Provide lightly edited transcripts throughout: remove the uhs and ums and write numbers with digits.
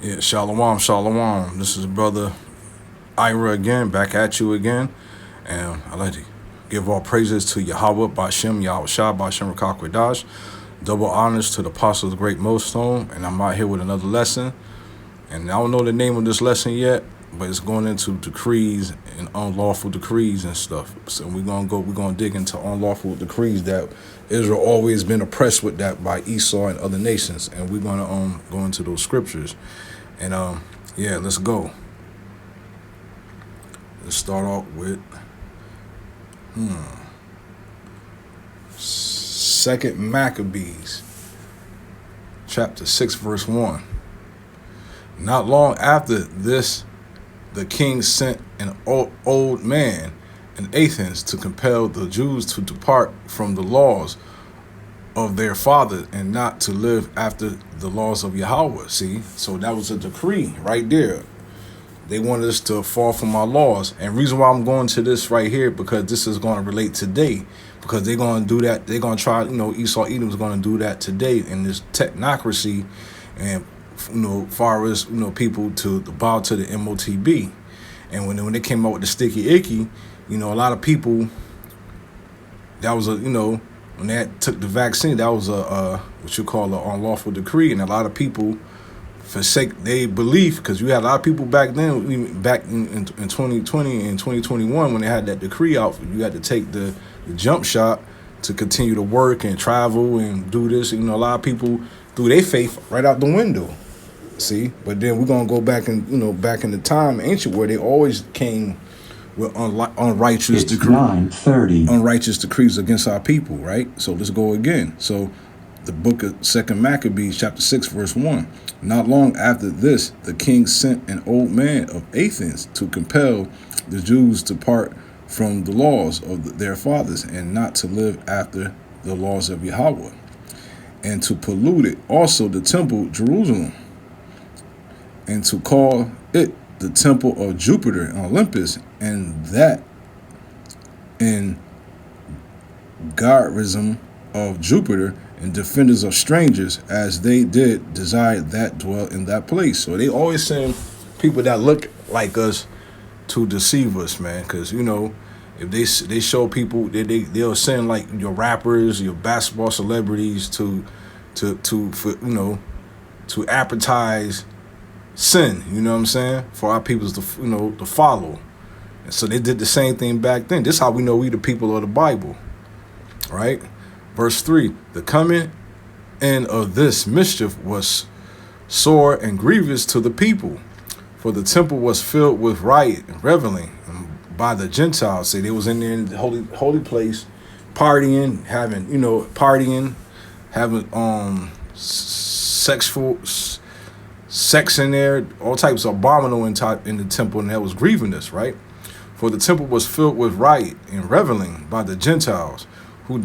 Yeah, shalom, shalom. This is brother Ira again, back at you again. And I'd like to give all praises to Yahweh, Bashem, Yahweh Shah, Bashem, Rakakwadash. Double honors to the apostles of the great millstone. And I'm out here with another lesson. And I don't know the name of this lesson yet, but it's going into decrees and unlawful decrees and stuff. So we're gonna dig into unlawful decrees that Israel always been oppressed with that by Esau and other nations. And we're gonna go into those scriptures. And yeah, let's go. Let's start off with Second Maccabees, chapter 6, verse 1. Not long after this, the king sent an old man in Athens to compel the Jews to depart from the laws of their fathers and not to live after the laws of Yahweh. See, so that was a decree right there. They wanted us to fall from our laws. And reason why I'm going to this right here, because this is going to relate today, because they're going to do that. They're going to try, Esau Edom's going to do that today in this technocracy and, far as, people to bow to the MOTB. And when they came out with the sticky icky, a lot of people, that was when they took the vaccine, that was a what you call an unlawful decree, and a lot of people forsake their belief, because you had a lot of people back then, even back in 2020 and 2021, when they had that decree out, you had to take the jump shot to continue to work and travel and do this. A lot of people threw their faith right out the window. See, but then we're gonna go back and back in the time ancient where they always came with unrighteous decrees against our people, right? So let's go again. So the book of Second Maccabees, chapter 6, verse 1. Not long after this, the king sent an old man of Athens to compel the Jews to part from the laws of their fathers and not to live after the laws of Yahweh, and to pollute it also the temple Jerusalem, and to call it the temple of Jupiter and Olympus, and that in Garism of Jupiter, and defenders of strangers, as they did desire that dwell in that place. So they always send people that look like us to deceive us, man. Because if they show people, they'll send like your rappers, your basketball celebrities to advertise sin, what I'm saying, for our peoples to follow. And so they did the same thing back then. This is how we know we the people of the Bible, right? Verse 3, the coming in of this mischief was sore and grievous to the people, for the temple was filled with riot and reveling by the Gentiles. Say they was in there in the holy place, partying, having sex in there, all types of abominable in the temple, and that was grieving us, right? For the temple was filled with riot and reveling by the Gentiles, who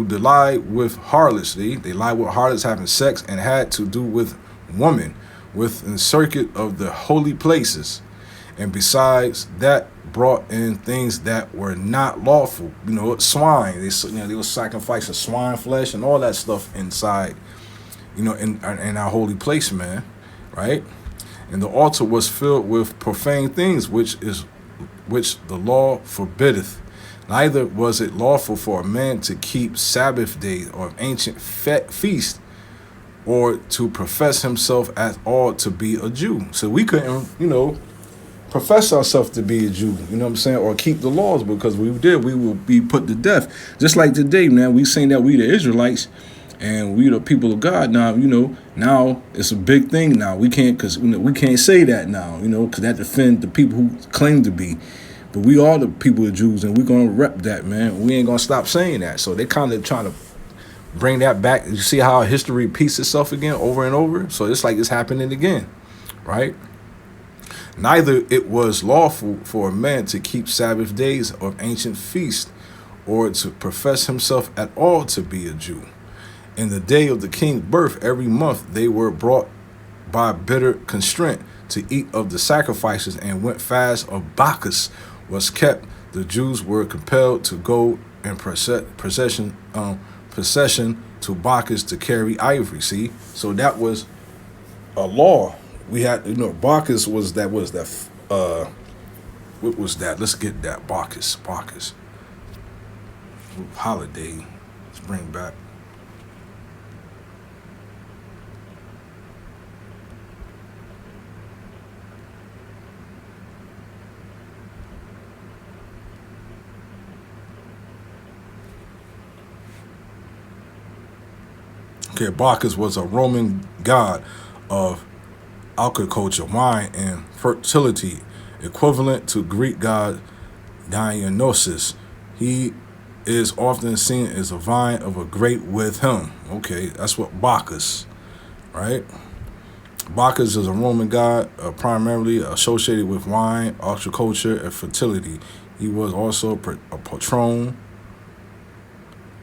delight with harlots. They lie with harlots, having sex, and had to do with woman within circuit of the holy places, and besides that brought in things that were not lawful. Swine. They were sacrificing swine flesh and all that stuff inside, in our holy place, man, right? And the altar was filled with profane things, which the law forbiddeth. Neither was it lawful for a man to keep Sabbath days or ancient feast, or to profess himself at all to be a Jew. So we couldn't, profess ourselves to be a Jew, or keep the laws, because we did, we will be put to death. Just like today, man, we saying that we the Israelites and we the people of God now. Now it's a big thing now. We can't, because we can't say that now, because that defend the people who claim to be. But we are the people of Jews, and we're going to rep that, man. We ain't going to stop saying that. So they kind of trying to bring that back. You see how history repeats itself again over and over? So it's like it's happening again, right? Neither it was lawful for a man to keep Sabbath days or ancient feasts, or to profess himself at all to be a Jew. In the day of the king's birth, every month they were brought by bitter constraint to eat of the sacrifices, and went fast of Bacchus was kept. The Jews were compelled to go in procession to Bacchus to carry ivory. See, so that was a law. We had, Bacchus was that. What was that? Let's get that Bacchus holiday. Let's bring back. Okay, Bacchus was a Roman god of agriculture, wine, and fertility, equivalent to Greek god Dionysus. He is often seen as a vine of a grape with him. Okay, that's what Bacchus, right? Bacchus is a Roman god primarily associated with wine, agriculture, and fertility. He was also a patron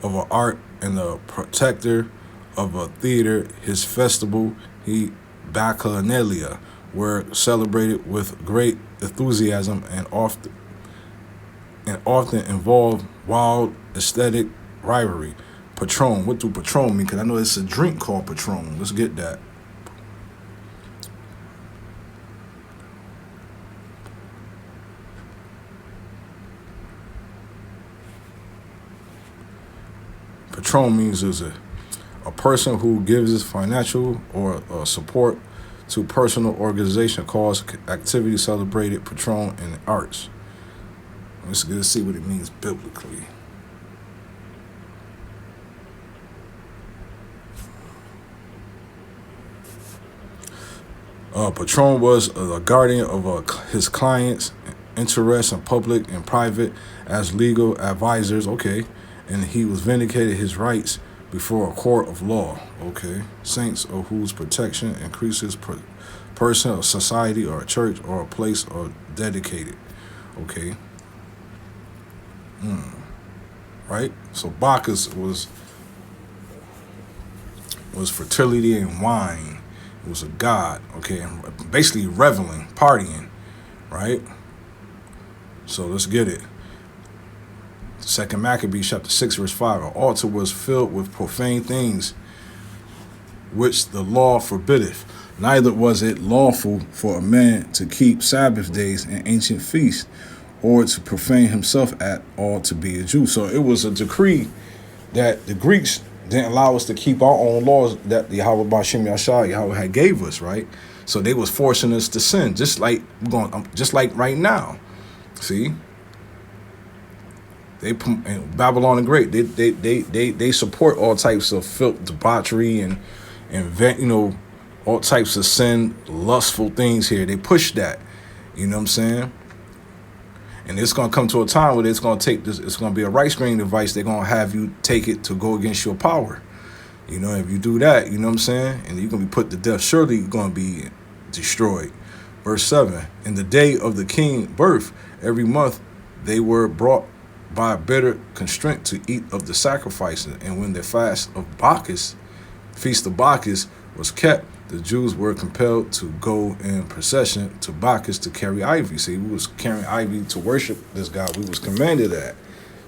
of an art and a protector of a theater. His festival, Bacchanalia, were celebrated with great enthusiasm and often involved wild aesthetic rivalry. Patron, what do Patron mean? Because I know it's a drink called Patron. Let's get that. Patron means is a person who gives financial or support to personal organization, cause, activity celebrated. Patron in the arts. Let's see what it means biblically. Patron was a guardian of his clients' interests in public and private as legal advisors. Okay, and he was vindicated his rights before a court of law. Okay, saints of whose protection increases person or society or a church or a place or dedicated. Okay. Right. So Bacchus was fertility and wine. It was a god. Okay, and basically reveling, partying. Right. So let's get it. Second Maccabees chapter 6 verse 5. An altar was filled with profane things which the law forbiddeth. Neither was it lawful for a man to keep Sabbath days and ancient feasts, or to profane himself at all to be a Jew. So it was a decree that the Greeks didn't allow us to keep our own laws that Yahweh B'Shem Yahshua Yahweh had gave us, right? So they was forcing us to sin, just like right now. See? They Babylon the Great. They support all types of filth, debauchery, and all types of sin, lustful things here. They push that. You know what I'm saying? And it's gonna come to a time where it's gonna take this. It's gonna be a rice grain device. They're gonna have you take it to go against your power. If you do that, you know what I'm saying, and you're gonna be put to death. Surely you're gonna be destroyed. Verse 7. In the day of the king's birth, every month they were brought by bitter constraint to eat of the sacrifices, and when the feast of Bacchus was kept, the Jews were compelled to go in procession to Bacchus to carry ivy. See, we was carrying ivy to worship this God. We was commanded that.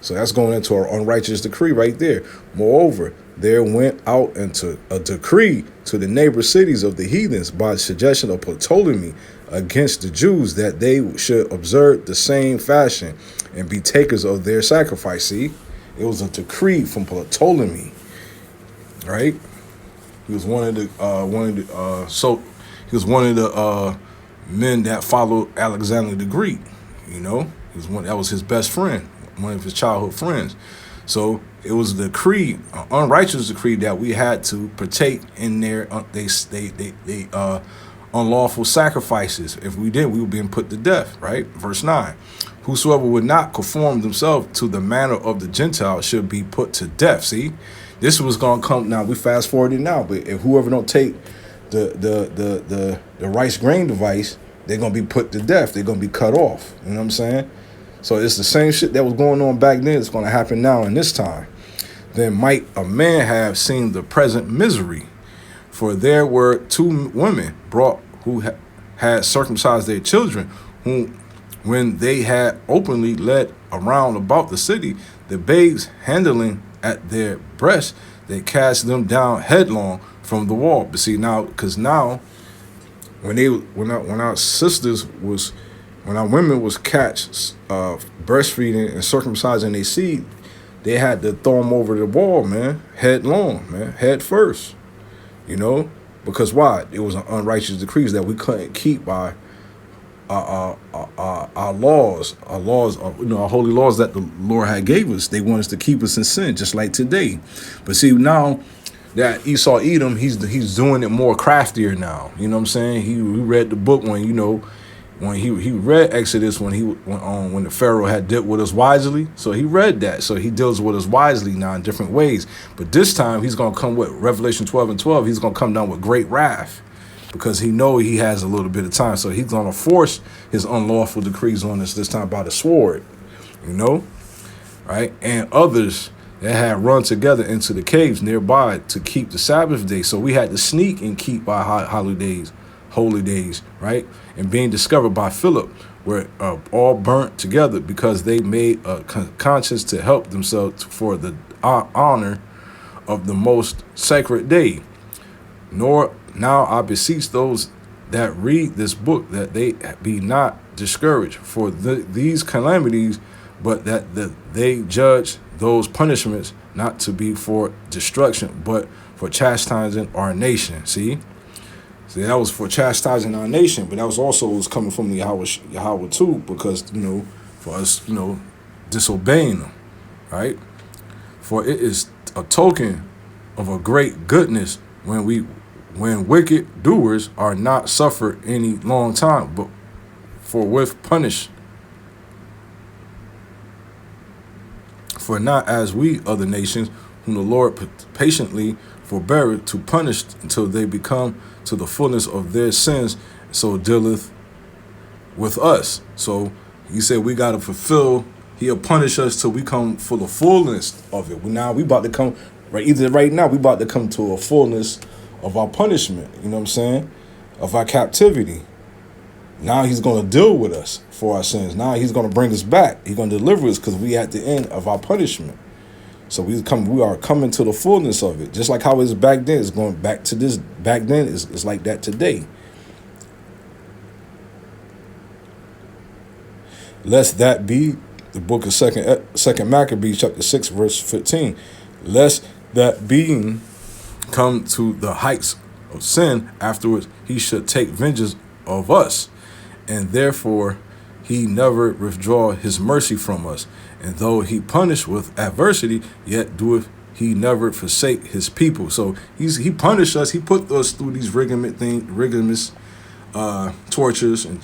So that's going into our unrighteous decree right there. Moreover, there went out into a decree to the neighbor cities of the heathens by suggestion of Ptolemy against the Jews that they should observe the same fashion and be takers of their sacrifice. See, it was a decree from Ptolemy, right? He was one of the men that followed Alexander the Greek. He was that was his best friend, one of his childhood friends. So it was a decree, an unrighteous decree, that we had to partake in their unlawful sacrifices. If we did, we were being put to death. Right, verse 9. Whosoever would not conform themselves to the manner of the Gentiles should be put to death. See, this was gonna come. Now we fast forward it now, but if whoever don't take the rice grain device, they're gonna be put to death. They're gonna be cut off. You know what I'm saying? So it's the same shit that was going on back then. It's gonna happen now in this time. Then might a man have seen the present misery, for there were two women brought who had circumcised their children, whom when they had openly led around about the city, the babes handling at their breasts, they cast them down headlong from the wall. But see, now, because now when our sisters was when our women was catch breastfeeding and circumcising their seed, they had to throw them over the wall, man, headlong, man, head first, you know, because why? It was an unrighteous decrees that we couldn't keep by our laws, our holy laws that the Lord had gave us. They want us to keep us in sin, just like today. But see, now that Esau Edom, he's doing it more craftier now. You know what I'm saying? He read the book when he read Exodus when the Pharaoh had dealt with us wisely. So he read that. So he deals with us wisely now in different ways. But this time he's gonna come with Revelation 12:12. He's gonna come down with great wrath, because he has a little bit of time. So he's going to force his unlawful decrees on us this time by the sword, you know, right? And others that had run together into the caves nearby to keep the Sabbath day. So we had to sneak and keep our holy days, right? And being discovered by Philip were all burnt together because they made a conscience to help themselves for the honor of the most sacred day. Nor now I beseech those that read this book that they be not discouraged for these calamities, but that they judge those punishments not to be for destruction, but for chastising our nation. See, that was for chastising our nation, but that was coming from Yahweh too, because for us disobeying them, right? For it is a token of a great goodness when wicked doers are not suffered any long time, but forthwith punished. For not as we other nations, whom the Lord patiently forbeareth to punish until they become to the fullness of their sins, so dealeth with us. So he said we got to fulfill. He'll punish us till we come for the fullness of it. Now we about to come right now. We about to come to a fullness of our punishment, you know what I'm saying, of our captivity. Now he's going to deal with us for our sins. Now he's going to bring us back. He's going to deliver us because we at the end of our punishment. So we are coming to the fullness of it. Just like how it was back then, it's going back to this. Back then, it's like that today. Lest that be, the book of Second Maccabees, chapter 6, verse 15. Lest that being come to the heights of sin, afterwards he should take vengeance of us, and therefore he never withdraw his mercy from us. And though he punish with adversity, yet doeth he never forsake his people. So he punished us. He put us through these rigorous tortures and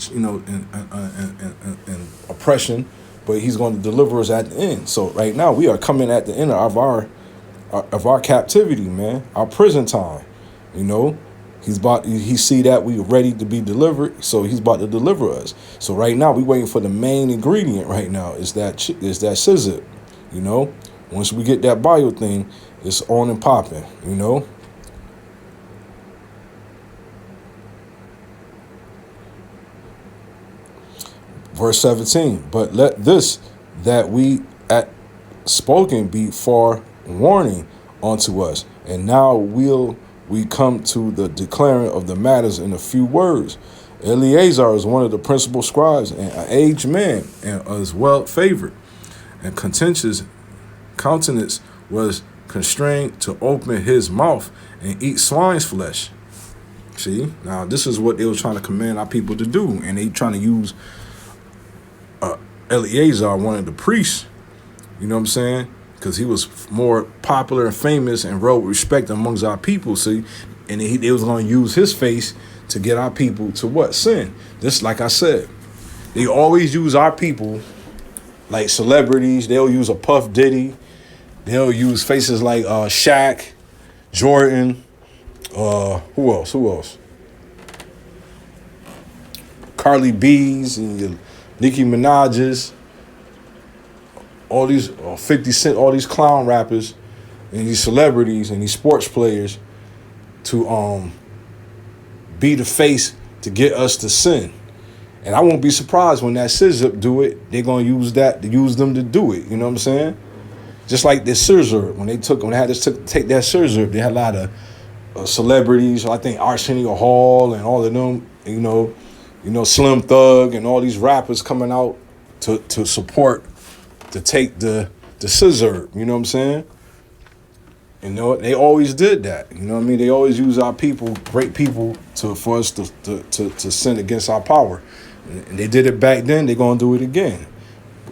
oppression, but he's going to deliver us at the end. So right now we are coming at the end of our captivity, man, our prison time. He see that we ready to be delivered, so he's about to deliver us. So right now we waiting for the main ingredient. Right now is that scissor. Once we get that bio thing, it's on and popping. Verse 17. But let this that we at spoken be far warning unto us, and now will we come to the declaring of the matters in a few words. Eleazar is one of the principal scribes, and an aged man, and is well favored, and contentious countenance was constrained to open his mouth and eat swine's flesh. See, now this is what they were trying to command our people to do, and they trying to use Eleazar, one of the priests, you know what I'm saying? Because he was more popular and famous and wrote respect amongst our people, see? And they was going to use his face to get our people to what? Sin. Just like I said, they always use our people like celebrities. They'll use a Puff Diddy. They'll use faces like Shaq, Jordan, who else? Carly B's and Nicki Minaj's. All these 50 Cent, all these clown rappers and these celebrities and these sports players to be the face to get us to sin. And I won't be surprised when that scissor do it, they're going to use them to do it. You know what I'm saying? Just like this scissor, when they had to take that scissor, they had a lot of celebrities. I think Arsenio Hall and all of them Slim Thug and all these rappers coming out to support, to take the scissor. You know what I'm saying? They always did that. You know what I mean? They always use our people, great people, for us to sin against our power. And they did it back then. They're gonna do it again.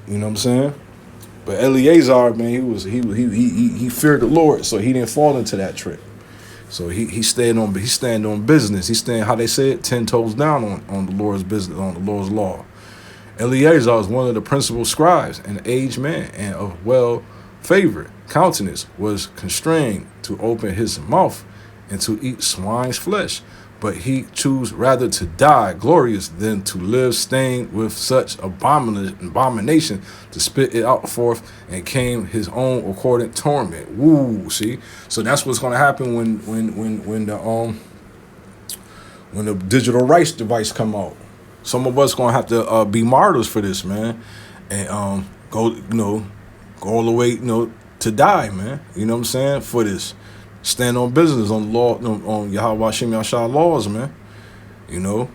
You know what I'm saying? But Eleazar, man, he feared the Lord, so he didn't fall into that trick. So he stayed on business. He staying, how they say it, 10 toes down on the Lord's business, on the Lord's law. Eleazar is one of the principal scribes, an aged man and of well-favored countenance, was constrained to open his mouth and to eat swine's flesh. But he chose rather to die glorious than to live stained with such abomination, to spit it out forth, and came his own accordant torment. Woo, see? So that's what's gonna happen when the digital rights device come out. Some of us gonna have to be martyrs for this, man, and go all the way, to die, man. You know what I'm saying? For this. Stand on business, on the law, on Yahweh Shem Yahshua laws, man. We're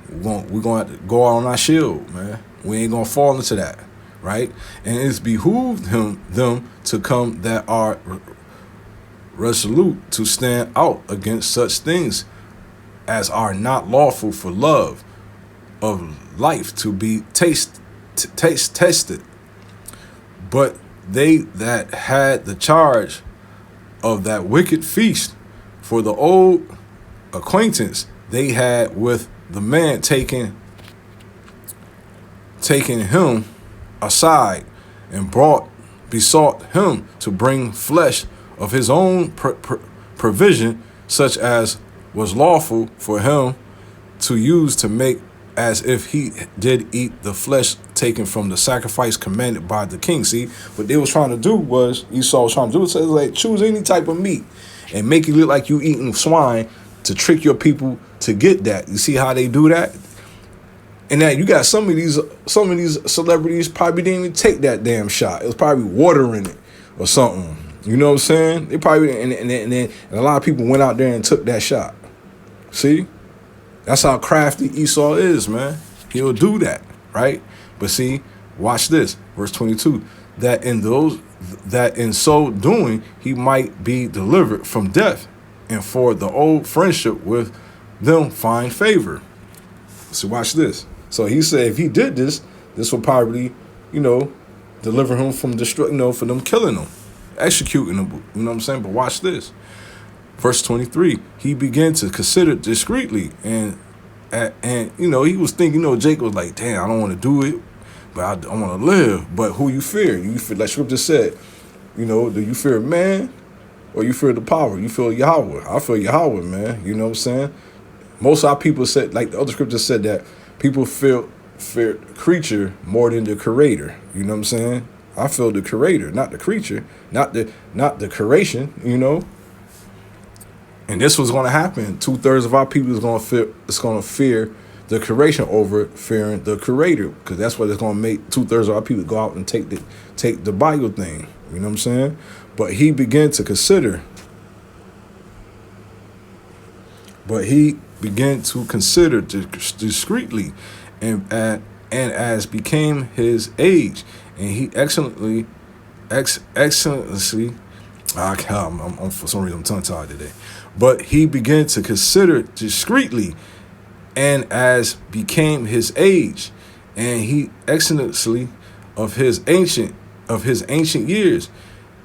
gonna have to go out on our shield, man. We ain't gonna fall into that, right? And it's behooved them to come that are resolute to stand out against such things as are not lawful for love of life to be tested. But they that had the charge of that wicked feast, for the old acquaintance they had with the man, taking him aside and besought him to bring flesh of his own provision, such as was lawful for him to use, to make as if he did eat the flesh taken from the sacrifice commanded by the king. See, what they was trying to do was, Esau was trying to do, was like, choose any type of meat and make it look like you eating swine to trick your people to get that. You see how they do that? And that you got some of these celebrities probably didn't even take that damn shot. It was probably water in it or something. You know what I'm saying? They probably and a lot of people went out there and took that shot. See? That's how crafty Esau is, man. He'll do that, right? But see, watch this, verse 22. That in so doing he might be delivered from death, and for the old friendship with them find favor. So watch this. So he said if he did this will probably, deliver him from for them killing him, executing him. You know what I'm saying? But watch this. Verse 23, he began to consider discreetly, and he was thinking, Jacob was like, damn, I don't want to do it, but I want to live. But who you fear? You fear, like Scripture said, do you fear man or you fear the power? You fear Yahweh. I fear Yahweh, man. You know what I'm saying? Most of our people said, like the other Scripture said, that people fear the creature more than the creator. You know what I'm saying? I feel the creator, not the creature, not the creation, And this was going to happen. 2/3 of our people is going to fear the creation over fearing the creator, because that's what it's going to make 2/3 of our people go out and take the Bible thing. You know what I'm saying? But he began to consider. Discreetly, and as became his age, and he excellently. I'm for some reason I'm tongue-tied today. But he began to consider discreetly, and as became his age, and he excellency of his ancient years,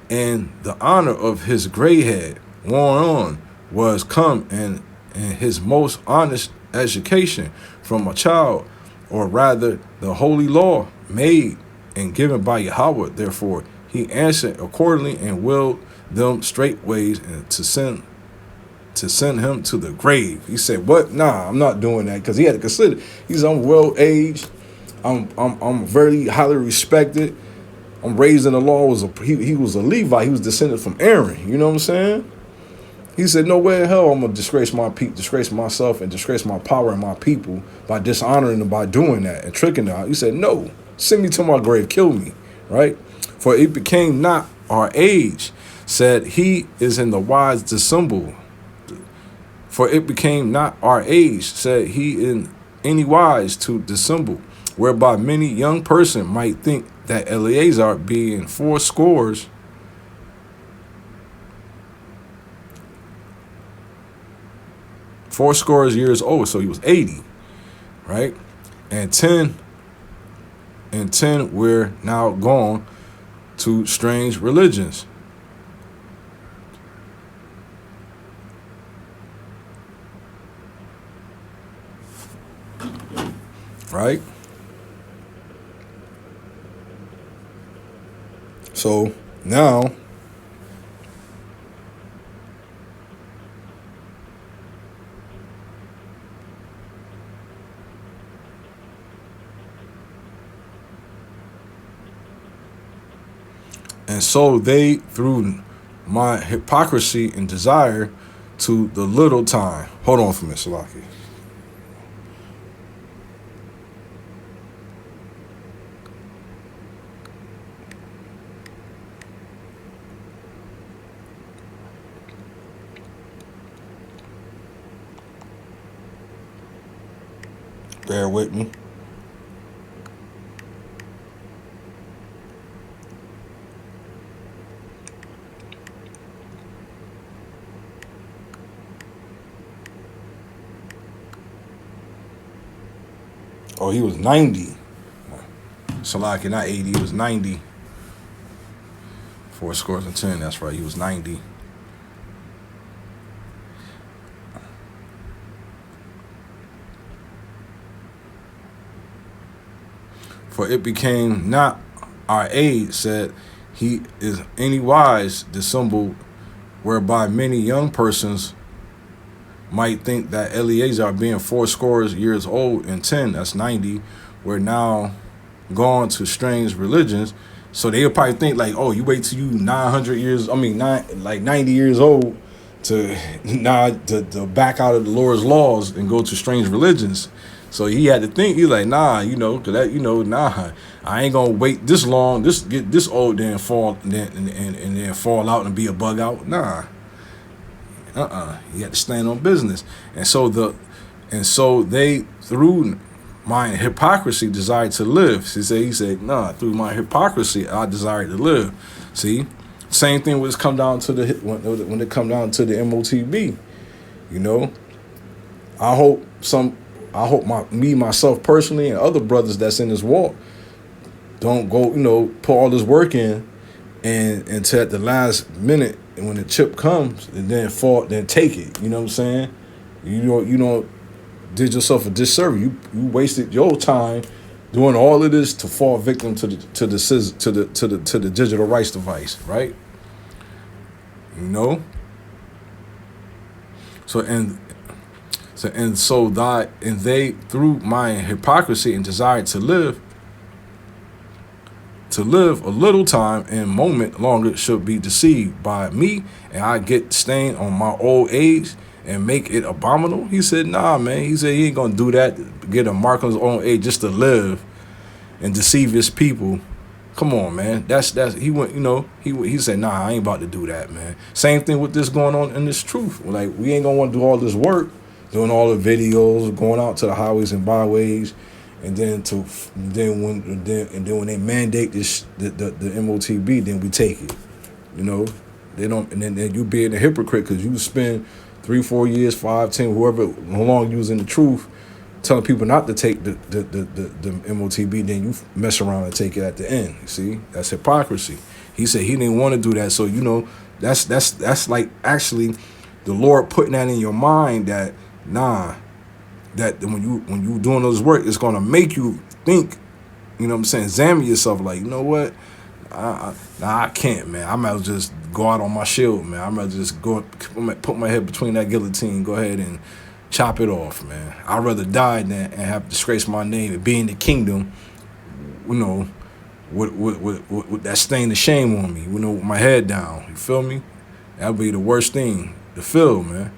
and the honor of his gray head worn on was come, and his most honest education from a child, or rather the holy law made and given by Yahweh. Therefore he answered accordingly, and willed them straightways and to send him to the grave. He said, "What? Nah, I'm not doing that," because he had to consider. I'm well aged. I'm very highly respected. I'm raised in the law. He was a Levite. He was descended from Aaron. You know what I'm saying? He said, "No way in hell I'm gonna disgrace myself, and disgrace my power and my people by dishonoring them, by doing that and tricking them." He said, "No, send me to my grave, kill me." Right? For it became not our age, said he is in the wise dissemble. For it became not our age, said he any wise to dissemble, whereby many young person might think that Eleazar being fourscore years old, so he was 80, right? And 10 were now gone to strange religions. Right? So now and so they, through my hypocrisy and desire to the little time. Hold on for me, Salaki. Bear with me. Oh, he was 90. Salaki, not 80, he was 90. 10, that's right, he was 90. For it became not our aid, said he is any wise dissembled, whereby many young persons might think that Eleazar being fourscore years old and 10, that's 90, were now gone to strange religions. So they'll probably think like, oh, you wait till you 90 years old to back out of the Lord's laws and go to strange religions. So he had to think, he's like, nah, I ain't gonna wait this long, get this old, then fall, and then fall out and be a bug out. Nah. You had to stand on business. And so they, through my hypocrisy, desired to live. He said, nah, through my hypocrisy, I desired to live. See, same thing when it come down to the MOTB. I hope myself personally and other brothers that's in this walk don't go, put all this work in and until at the last minute, and when the chip comes, and then take it. You know what I'm saying? You don't did yourself a disservice. You wasted your time doing all of this to fall victim to the digital rights device, right? So they, through my hypocrisy and desire to live a little time and moment longer, should be deceived by me, and I get stained on my old age and make it abominable. He said, nah, man. He said he ain't gonna do that, get a mark on his own age just to live and deceive his people. Come on, man. That's he went, he said, nah, I ain't about to do that, man. Same thing with this going on in this truth. Like, we ain't gonna want to do all this work, doing all the videos, going out to the highways and byways. And then when they mandate this the MOTB, then we take it. They don't, and then you being a hypocrite because you spend 3, 4 years, 5, 10, how long you was in the truth, telling people not to take the MOTB, then you mess around and take it at the end. You see, that's hypocrisy. He said he didn't want to do that, so that's like actually the Lord putting that in your mind that that when you doing those work, it's gonna make you think, examine yourself, like, you know what, I can't, man. I might as well just go out on my shield, man. I might as well just go put my head between that guillotine, go ahead and chop it off, man. I'd rather die than and have disgraced my name and be in the kingdom, with that stain of shame on me, with my head down. You feel me? That'd be the worst thing to feel, man.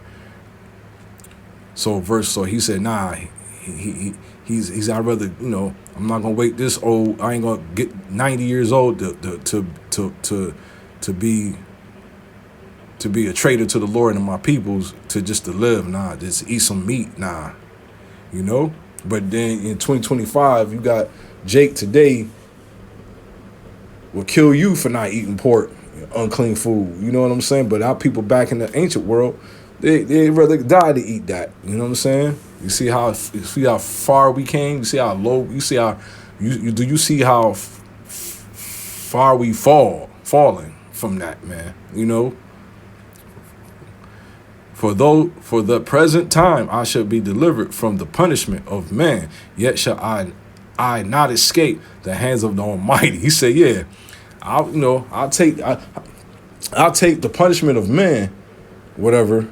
So he said, nah, he's I'd rather, I'm not gonna wait this old. I ain't gonna get 90 years old to be a traitor to the Lord and my peoples, to live. Nah, just eat some meat. Nah, But then in 2025, you got Jake today will kill you for not eating pork, unclean food. You know what I'm saying? But our people back in the ancient world, they rather die to eat that. You know what I'm saying? You see how far we came. You see how low. You see how do you see how far we falling from that, man? You know. For the present time I shall be delivered from the punishment of man, yet shall I not escape the hands of the Almighty. He said, yeah, I'll take the punishment of man, whatever,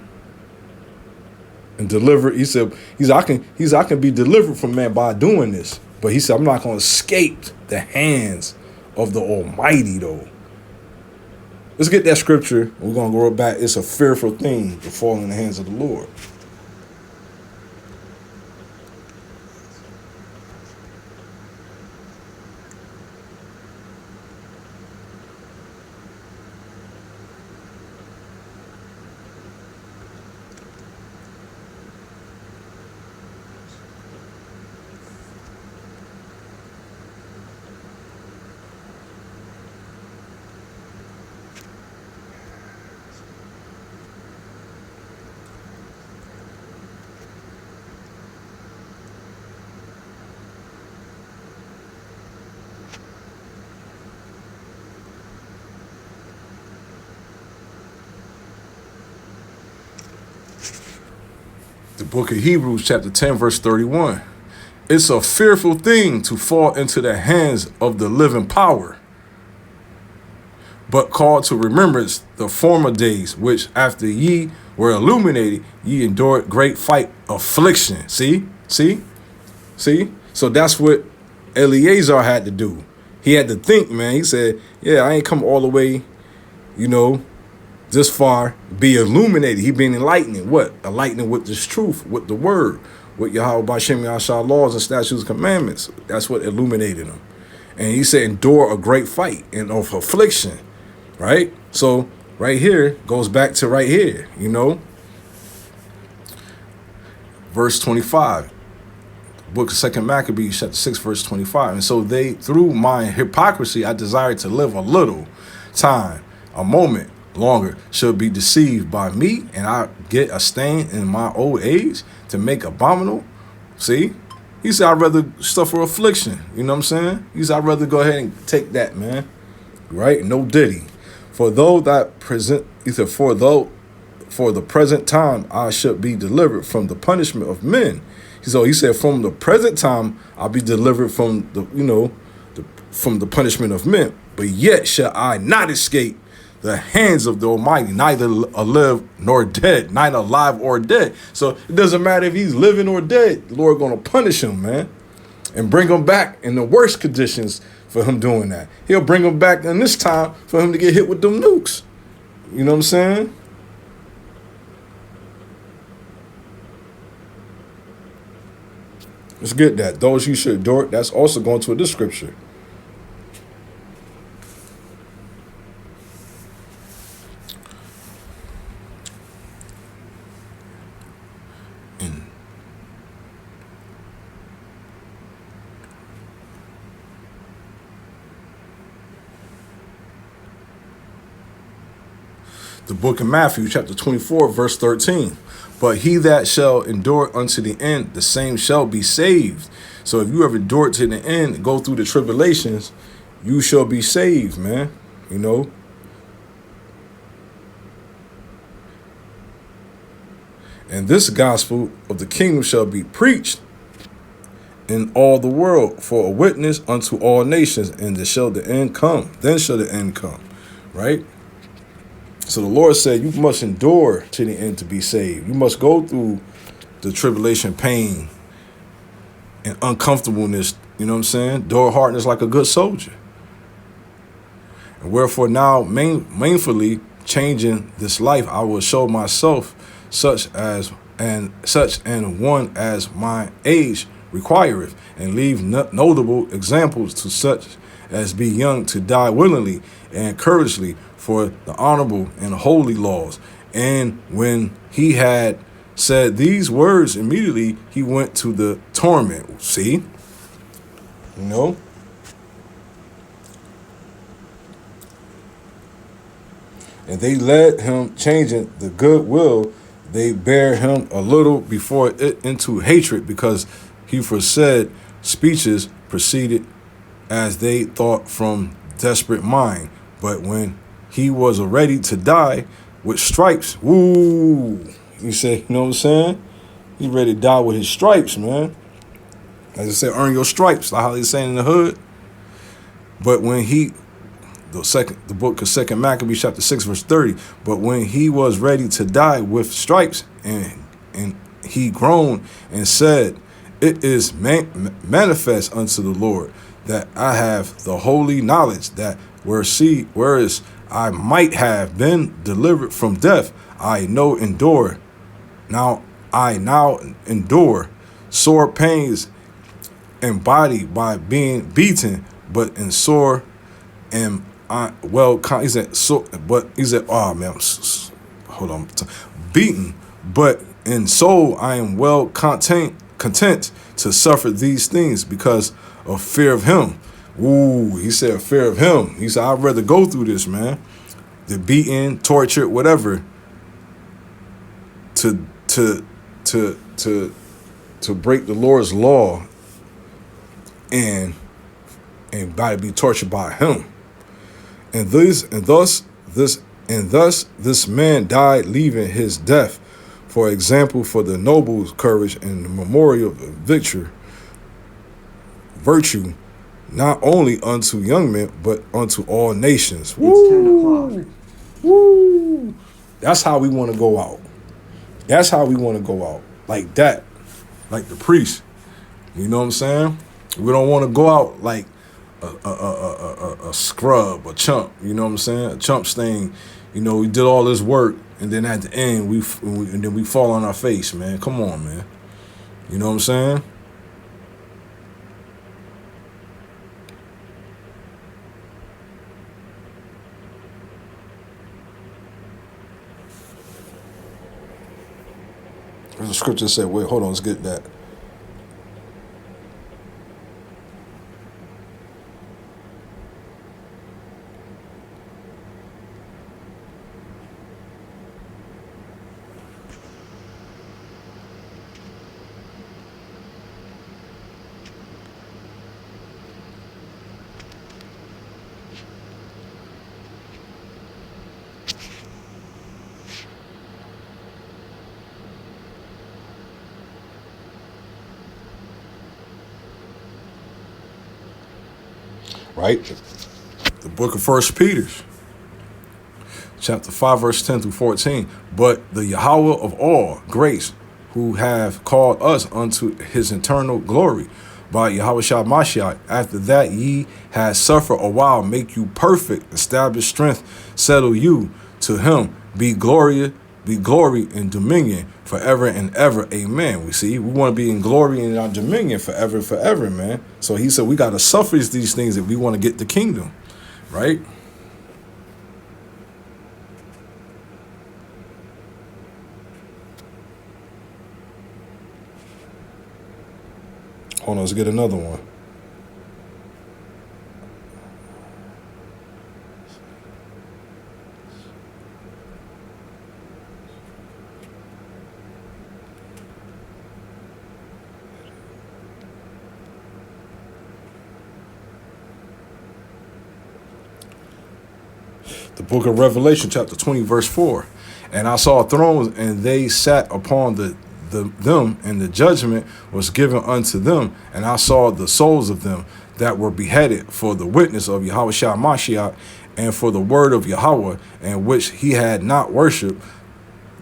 and deliver. He said, I can be delivered from man by doing this. But he said, I'm not gonna escape the hands of the Almighty though. Let's get that scripture. We're going to go back. It's a fearful thing to fall in the hands of the Lord. The book of Hebrews, chapter 10, verse 31. It's a fearful thing to fall into the hands of the living power, but call to remembrance the former days, which after ye were illuminated, ye endured great fight, affliction. See? So that's what Eleazar had to do. He had to think, man. He said, yeah, I ain't come all the way, this far, be illuminated. He been enlightening. What? Enlightening with this truth, with the word, with Yahweh B'Shem Yahshua laws and statutes and commandments. That's what illuminated him. And he said, endure a great fight and of affliction, right? So right here goes back to right here, Verse 25, book of 2 Maccabees, chapter 6, verse 25. And so they, through my hypocrisy, I desired to live a little time, a moment, longer, should be deceived by me, and I get a stain in my old age to make abominable. See? He said, I'd rather suffer affliction. You know what I'm saying? He said, I'd rather go ahead and take that, man. Right? No diddy. For though that present, for the present time I should be delivered from the punishment of men. So he said, from the present time I'll be delivered from from the punishment of men. But yet shall I not escape the hands of the Almighty, neither alive nor dead, neither alive or dead. So it doesn't matter if he's living or dead. The Lord going to punish him, man, and bring him back in the worst conditions for him doing that. He'll bring him back in this time for him to get hit with them nukes. You know what I'm saying? Let's get that. Those you should endure. That's also going to this scripture. The book of Matthew, chapter 24, verse 13. But he that shall endure unto the end, the same shall be saved. So if you have endured to the end, go through the tribulations, you shall be saved, man. And this gospel of the kingdom shall be preached in all the world for a witness unto all nations, and then shall the end come. Then shall the end come, right? So the Lord said, you must endure to the end to be saved. You must go through the tribulation, pain, and uncomfortableness. You know what I'm saying? Endure hardness like a good soldier. And wherefore now, mainfully changing this life, I will show myself such an one as my age requireth, and leave notable examples to such as be young to die willingly and courageously for the honorable and holy laws. And when he had said these words, immediately he went to the torment. See? You know? And they led him, changing the good will, they bare him a little before it into hatred, because he foresaid speeches proceeded as they thought from desperate mind. But when he was ready to die with stripes, woo, you say, you know what I'm saying? He's ready to die with his stripes, man. As I said, earn your stripes, like how they saying in the hood. But when the book of Second Maccabees, chapter 6, verse 30. But when he was ready to die with stripes, and he groaned and said, it is manifest unto the Lord that I have the holy knowledge that whereas I might have been delivered from death, I now endure sore pains in body by being beaten, but in sore am I he said, oh man, hold on, beaten, but in soul I am well content to suffer these things because of fear of him. Ooh, he said fear of him. He said, I'd rather go through this, man. The beating, torture, whatever, to break the Lord's law and by be tortured by him. And thus this man died, leaving his death for example for the noble's courage and the memorial of virtue, not only unto young men, but unto all nations. Woo! 10 o'clock. Woo! That's how we want to go out. That's how we want to go out. Like that. Like the priest. You know what I'm saying? We don't want to go out like a scrub, a chump. You know what I'm saying? A chump stain. You know, we did all this work, and then at the end, we fall on our face, man. Come on, man. You know what I'm saying? There's a scripture that said, wait, hold on, let's get that. Right? The book of 1 Peter, chapter 5, verse 10 through 14. But the Yahweh of all grace, who have called us unto his eternal glory, by Yahweh Shah Mashiach, after that ye had suffered a while, make you perfect, establish strength, settle you. To him be glory and dominion forever and ever. Amen. We want to be in glory and in our dominion forever and forever, man. So he said we got to suffer these things if we want to get the kingdom, right? Hold on, let's get another one. The book of Revelation, chapter 20, verse 4. And I saw thrones, and they sat upon them, and the judgment was given unto them. And I saw the souls of them that were beheaded for the witness of Yahweh Shah Mashiach, and for the word of Yahweh, and which he had not worshipped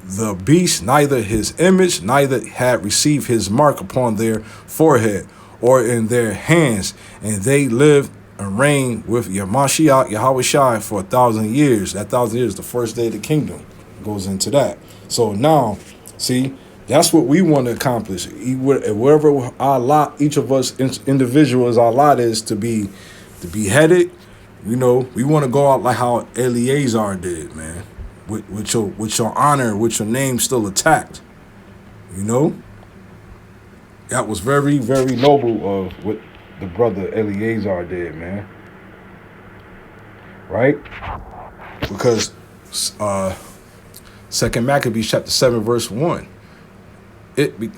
the beast, neither his image, neither had received his mark upon their forehead or in their hands. And they lived and reign with Mashiach, Yahweh Shai, for 1,000 years. That 1,000 years, the first day of the kingdom, goes into that. So now, see, that's what we want to accomplish. Wherever our lot, each of us individuals, our lot is to be beheaded. You know, we want to go out like how Eleazar did, man, with your honor, with your name still attacked. You know, that was very, very noble of what the brother Eleazar did, man. Right? Because Second Maccabees chapter 7 verse 1, it be,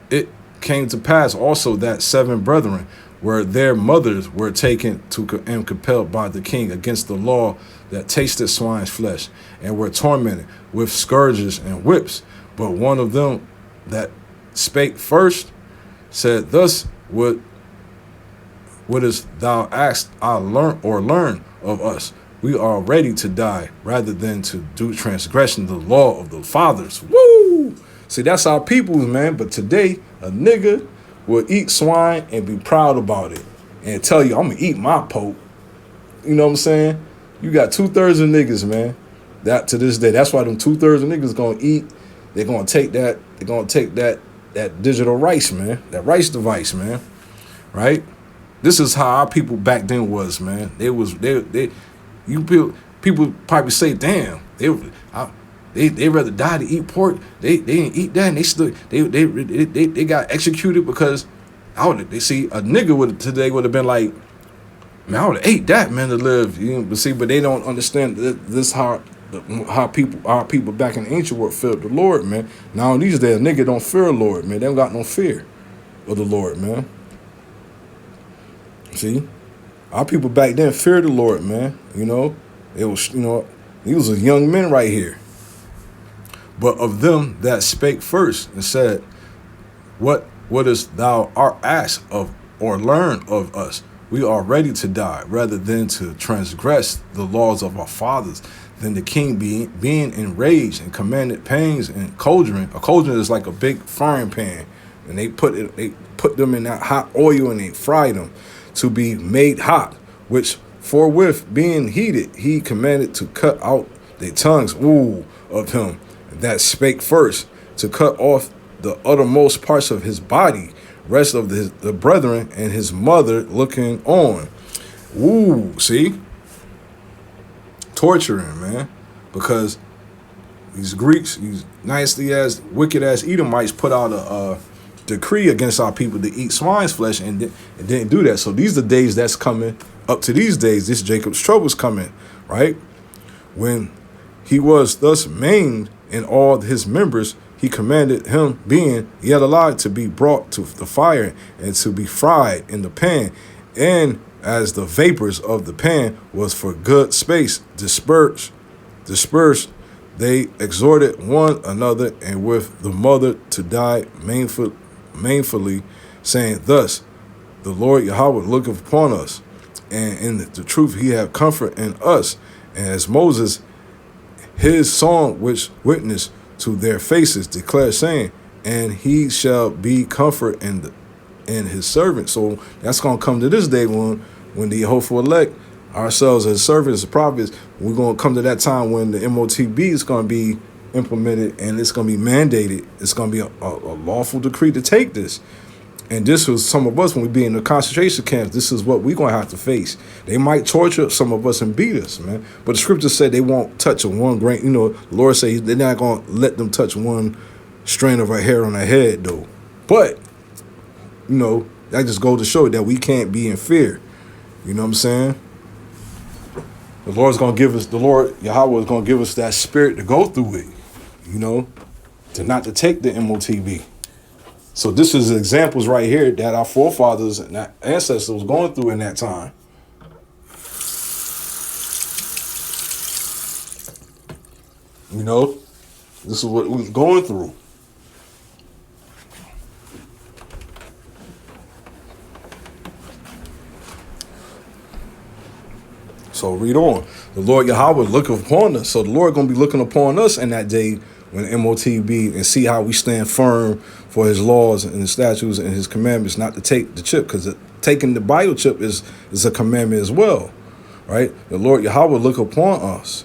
it came to pass also that 7 brethren where their mothers were taken to and compelled by the king against the law that tasted swine's flesh, and were tormented with scourges and whips. But one of them that spake first said, Thus wouldest thou ask I learn of us? We are ready to die rather than to do transgression the law of the fathers. Woo! See, that's our peoples, man. But today, a nigga will eat swine and be proud about it and tell you, I'm gonna eat my pope. You know what I'm saying? You got 2/3 of niggas, man. That to this day, that's why them 2/3 of niggas gonna eat. They're gonna take that. They're gonna take that digital rice, man. That rice device, man. Right? This is how our people back then was, man. They people probably say, damn, they rather die to eat pork. They didn't eat that, and they got executed because they see a nigga today would have been like, man, I would have ate that, man, to live. You know, but they don't understand this how our people back in the ancient world feared the Lord, man. Now these days, a nigga don't fear the Lord, man. They don't got no fear of the Lord, man. See, our people back then feared the Lord, man. You know, it was, he was a young men right here. But of them that spake first and said, What wouldest thou ask of or learn of us? We are ready to die rather than to transgress the laws of our fathers. Then the king being enraged and commanded pains and cauldron. A cauldron is like a big frying pan, and they put them in that hot oil and they fry them to be made hot, which forthwith being heated, he commanded to cut out their tongues, of him that spake first, to cut off the uttermost parts of his body, rest of the brethren and his mother looking on. See? Torturing, man. Because these Greeks, these nasty ass, wicked ass Edomites put out a decree against our people to eat swine's flesh and didn't do that. So these are the days that's coming up to these days. This Jacob's trouble's coming, right? When he was thus maimed in all his members, he commanded him, being yet alive, to be brought to the fire and to be fried in the pan. And as the vapors of the pan was for good space dispersed, they exhorted one another and with the mother to die manfully, saying, Thus the Lord Yahweh looketh upon us, and in the truth he have comfort in us. And as Moses, his song which witnessed to their faces, declare, saying, and he shall be comfort in his servant. So that's going to come to this day when the hopeful elect, ourselves as servants, as prophets, we're going to come to that time when the MOTB is going to be implemented and it's going to be mandated. It's going to be a lawful decree to take this. And this was some of us when we be in the concentration camps. This is what we're going to have to face. They might torture some of us and beat us, man. But the scripture said they won't touch a one grain. The Lord said they're not going to let them touch one strand of our hair on our head, though. But, that just goes to show that we can't be in fear. You know what I'm saying? The Lord Yahweh is going to give us that spirit to go through it, to not to take the MOTB. So this is examples right here that our forefathers and our ancestors was going through in that time. This is what we was going through. So read on. The Lord Yahweh looketh upon us. So the Lord going to be looking upon us in that day when MOTB, and see how we stand firm for his laws and his statutes and his commandments, not to take the chip, because taking the biochip is a commandment as well, right? The Lord Yahweh look upon us,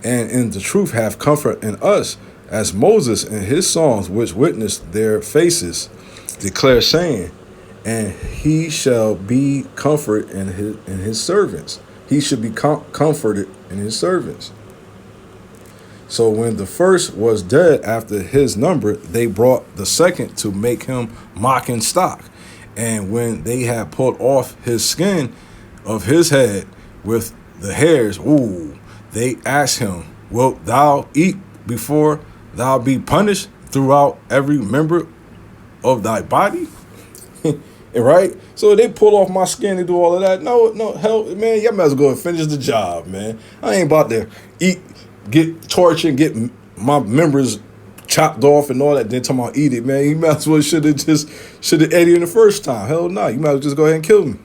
and in the truth have comfort in us, as Moses in his songs, which witnessed their faces, declare, saying, and he shall be comfort in his servants. He should be comforted in his servants. So when the first was dead after his number, they brought the second to make him mocking stock. And when they had pulled off his skin of his head with the hairs, they asked him, wilt thou eat before thou be punished throughout every member of thy body? Right? So they pull off my skin and do all of that. No, hell, man, y'all might as well go and finish the job, man. I ain't about to get tortured, get my members chopped off and all that. Then talking about eat it, man. You might as well should have ate it in the first time. Hell no, you might as well just go ahead and kill me.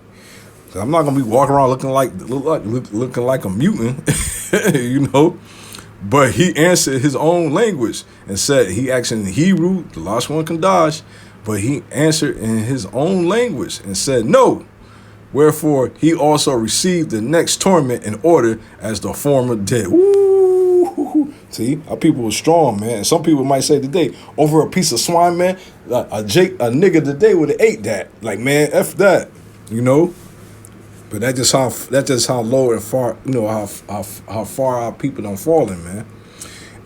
I'm not gonna be walking around looking like a mutant, you know. But he answered his own language and said, he asked in Hebrew, the last one can dodge, but he answered in his own language and said, no. Wherefore he also received the next torment in order as the former did. Woo! See, our people were strong, man. And some people might say today, over a piece of swine, man, a nigga today would have ate that. Like, man, F that, you know? But that's just how low and far, you know, how far our people done fallen, man.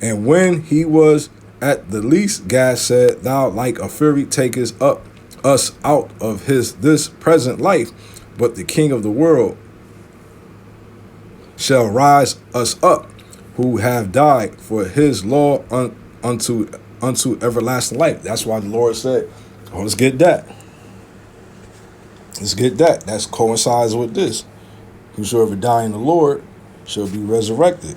And when he was at the least, God said, thou like a fury takest up us out of this present life, but the King of the world shall rise us up, who have died for his law unto everlasting life. That's why the Lord said, oh, let's get that. Let's get that. That coincides with this. Whosoever die in the Lord shall be resurrected.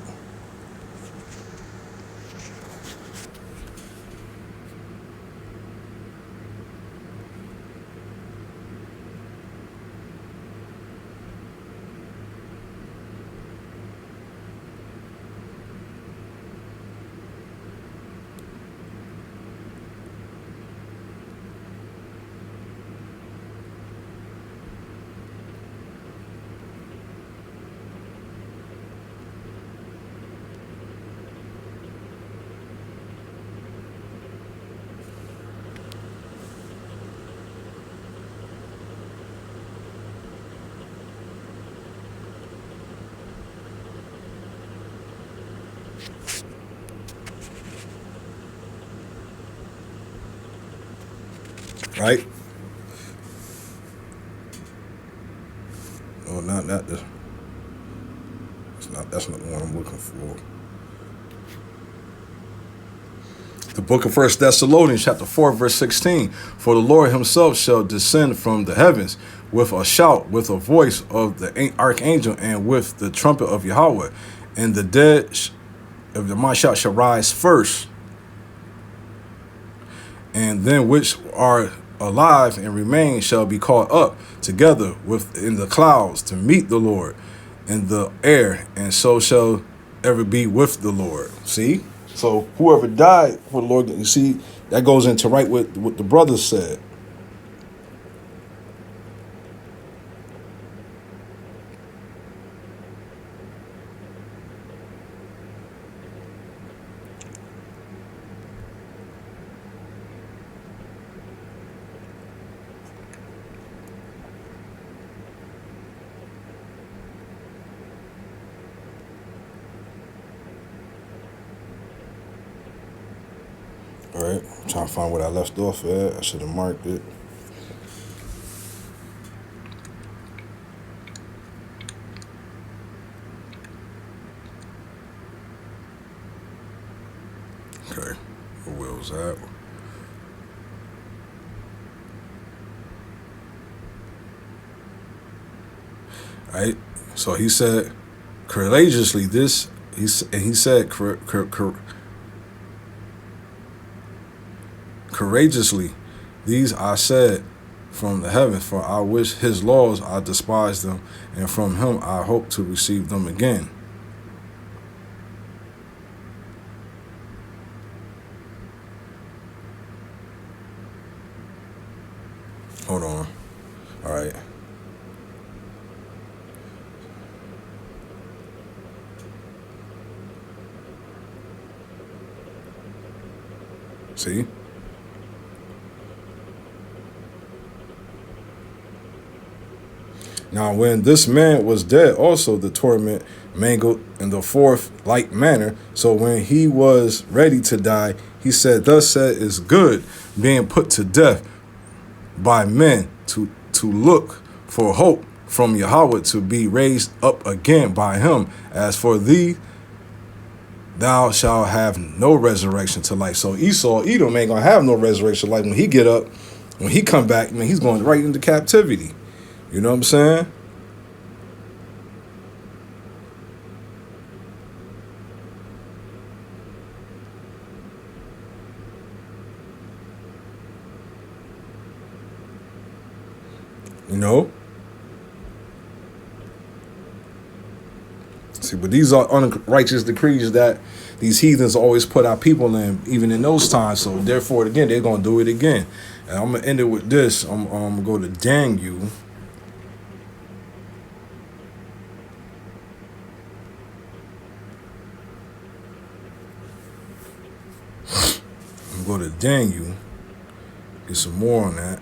Right? Oh, not this. That's not the one I'm looking for. The book of 1 Thessalonians, chapter 4, verse 16. For the Lord himself shall descend from the heavens with a shout, with a voice of the archangel, and with the trumpet of Yahweh. And the dead of the my shout shall rise first. And then which are alive and remain shall be caught up together in the clouds to meet the Lord in the air, and so shall ever be with the Lord. See? So whoever died for the Lord, you see, that goes into right with what the brothers said. All right, I'm trying to find what I left off at. I should have marked it. Okay, where was that? All right, so he said, courageously this, he said, courageously, these I said from the heavens, for I wish his laws, I despise them, and from him I hope to receive them again. Hold on. All right. See? Now, when this man was dead, also the torment mangled in the fourth like manner. So when he was ready to die, he said, "Thus said is good, being put to death by men, to look for hope from Yahweh, to be raised up again by him. As for thee, thou shalt have no resurrection to life." So Edom ain't gonna have no resurrection to life when he get up, when he come back. Man, he's going right into captivity. You know what I'm saying? You know? See, but these are unrighteous decrees that these heathens always put our people in, even in those times. So therefore, again, they're gonna do it again. And I'm gonna end it with this. I'm gonna go to Daniel. I'm gonna go to Daniel. Get some more on that.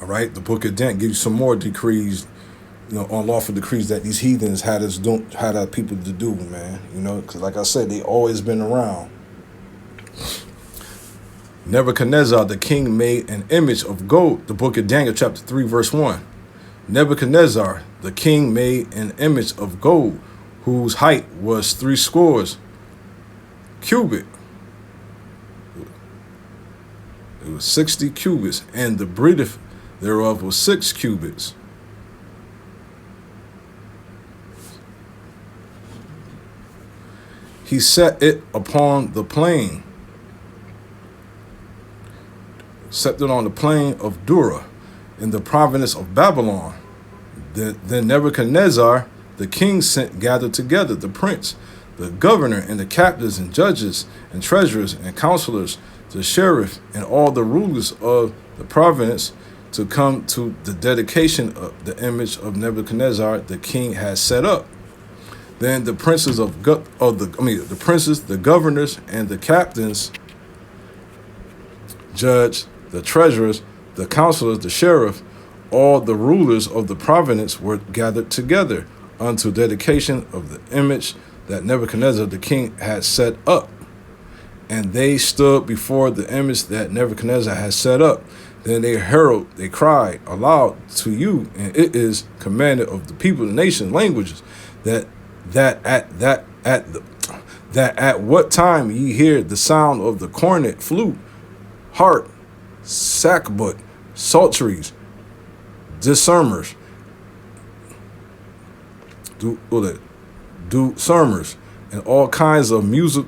All right, the book of Daniel gives you some more decrees, unlawful decrees that these heathens had our people to do, man. Because like I said, they always been around. Nebuchadnezzar, the king, made an image of gold. The book of Daniel, chapter 3, verse 1. Nebuchadnezzar, the king, made an image of gold, whose height was 60 cubits. It was 60 cubits, and the breadth thereof was 6 cubits. He set it upon the plain, set it on the plain of Dura, in the province of Babylon. Then Nebuchadnezzar, the king, gathered together the prince, the governor, and the captains, and judges, and treasurers, and counselors, the sheriff, and all the rulers of the province, to come to the dedication of the image of Nebuchadnezzar the king had set up. Then the princes the princes, the governors, and the captains, judge, the treasurers, the counselors, the sheriff, all the rulers of the province were gathered together unto dedication of the image that Nebuchadnezzar the king had set up. And they stood before the image that Nebuchadnezzar had set up. Then they cried aloud to you, and it is commanded of the people, the nation, languages, that at what time ye hear the sound of the cornet, flute, harp, sackbut, psalteries, discerners, sermers, and all kinds of music,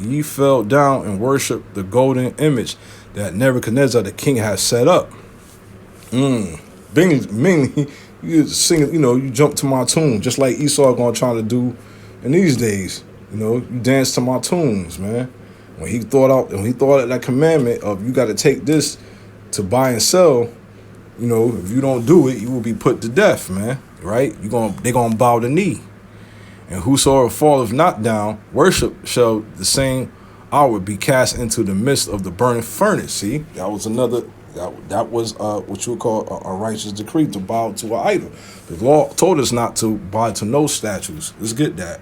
ye fell down and worshiped the golden image that Nebuchadnezzar the king has set up. Mainly, you sing, you jump to my tune, just like Esau gonna try to do in these days. You dance to my tunes, man. When he thought out that commandment of you got to take this to buy and sell, if you don't do it, you will be put to death, man. Right? They gonna bow the knee. And whosoever falleth not down, worship shall the same hour be cast into the midst of the burning furnace. See, that was what you would call a righteous decree, to bow to an idol. The law told us not to bow to no statues. Let's get that.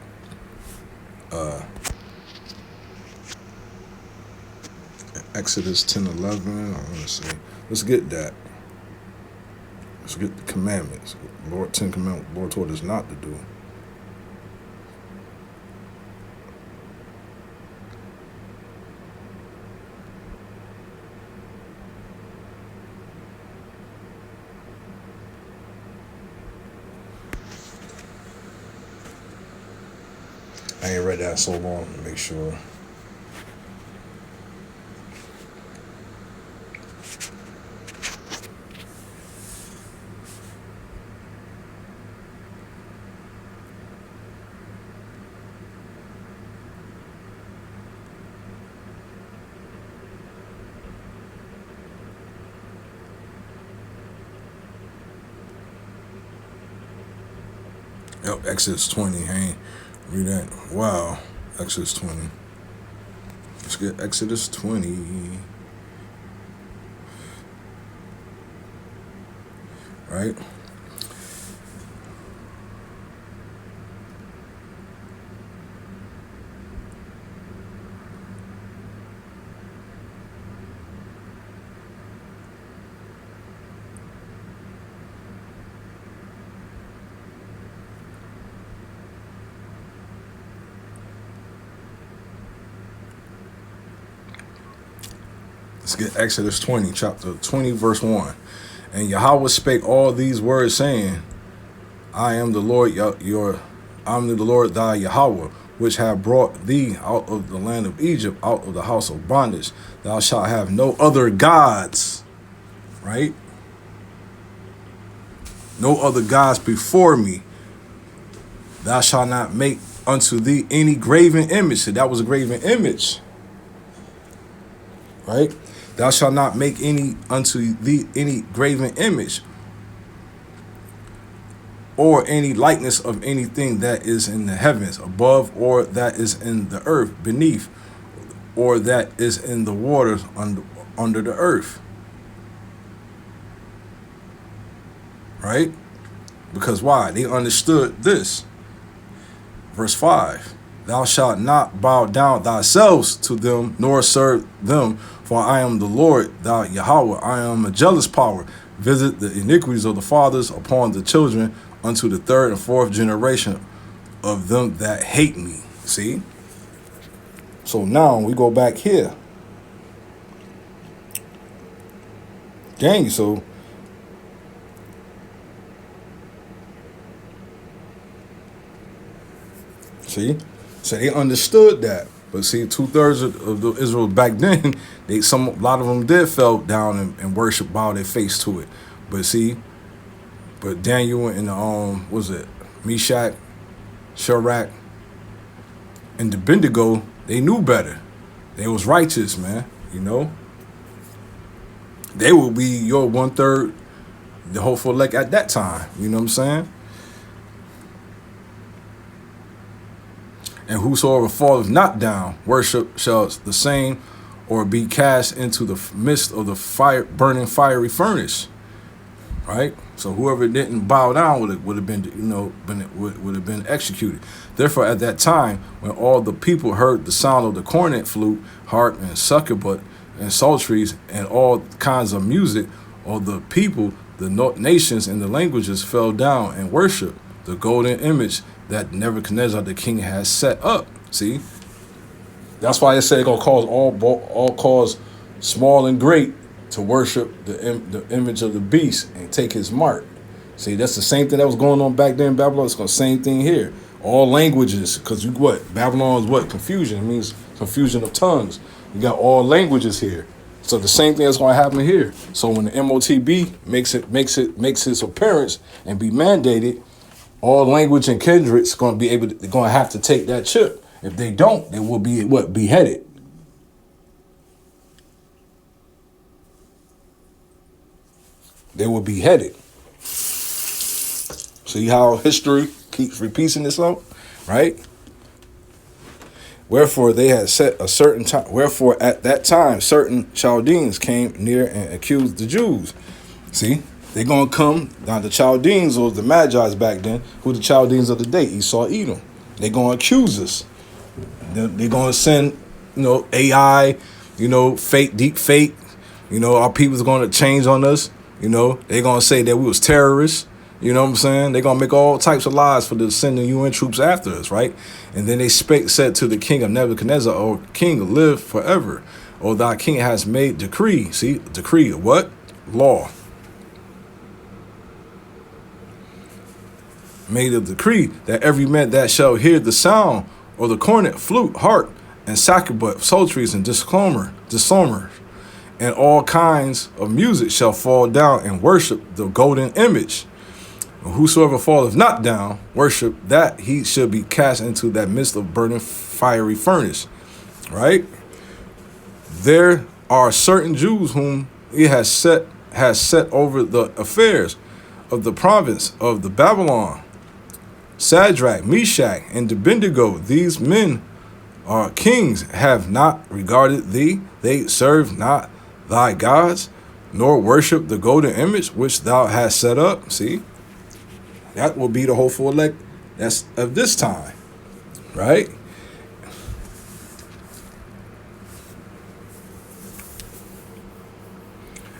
Exodus 10:11. I want to say, let's get that. Let's get the commandments. Lord, 10 commandments. Lord told us not to do. I ain't read that so long to make sure. Yep, Exodus 20. I ain't Read that. Wow. Exodus 20. Let's get Exodus 20. Right? Let's get Exodus 20, chapter 20, verse 1. And Yahweh spake all these words, saying, I am the Lord I'm the Lord thy Yahweh, which have brought thee out of the land of Egypt, out of the house of bondage. Thou shalt have no other gods, right? No other gods before me. Thou shalt not make unto thee any graven image. So that was a graven image, right? Thou shalt not make unto thee any graven image, or any likeness of anything that is in the heavens above, or that is in the earth beneath, or that is in the waters under the earth. Right? Because why? They understood this. Verse 5. Thou shalt not bow down thyself to them, nor serve them, for I am the Lord thy Yahweh. I am a jealous power. Visit the iniquities of the fathers upon the children unto the third and fourth generation of them that hate me. See? So now we go back here. Dang, so see? So they understood that. But see, 2/3 of the Israel back then, a lot of them did fell down and worship, bow their face to it. But see, but Daniel and was it Meshach, Shadrach, and Abednego, they knew better. They was righteous, man. You know, they will be your 1/3, the hopeful elect at that time. You know what I'm saying? And whosoever falleth not down, worship shall the same, or be cast into the midst of the fire, burning fiery furnace. Right? So whoever didn't bow down would have been, would have been executed. Therefore, at that time, when all the people heard the sound of the cornet, flute, harp, and succubut, and psalteries, and all kinds of music, all the people, the nations, and the languages fell down and worshiped the golden image that Nebuchadnezzar the king has set up. See, that's why it said it's gonna cause all cause small and great to worship the image of the beast and take his mark. See, that's the same thing that was going on back then in Babylon. It's the same thing here. All languages, because Babylon is what? Confusion. It means confusion of tongues. You got all languages here. So the same thing is going to happen here. So when the MOTB makes its appearance and be mandated, all language and kindred's going to be they're going to have to take that chip. If they don't, they will be beheaded. They will be beheaded. See how history keeps repeating itself, right? Wherefore they had set a certain time. Wherefore at that time certain Chaldeans came near and accused the Jews. See, they're gonna come. Now the Chaldeans was the Magi's back then. Who the Chaldeans of the day? Esau, Edom. They're gonna accuse us. They're gonna send, AI, fake, deep fake. Our people's gonna change on us. They're gonna say that we was terrorists. You know what I'm saying? They're going to make all types of lies for the sending UN troops after us, right? And then they said to the king of Nebuchadnezzar, O king, live forever. O thy king has made decree. See, decree, what? Law. Made a decree that every man that shall hear the sound of the cornet, flute, harp, and saccubut, psalteries, and disarmers, and all kinds of music shall fall down and worship the golden image. Whosoever falleth not down, worship that, he should be cast into that midst of burning fiery furnace. Right? There are certain Jews whom he has set over the affairs of the province of the Babylon. Shadrach, Meshach, and Abednego, these men are kings, have not regarded thee. They serve not thy gods, nor worship the golden image which thou hast set up. See, that will be the hopeful elect that's of this time, right?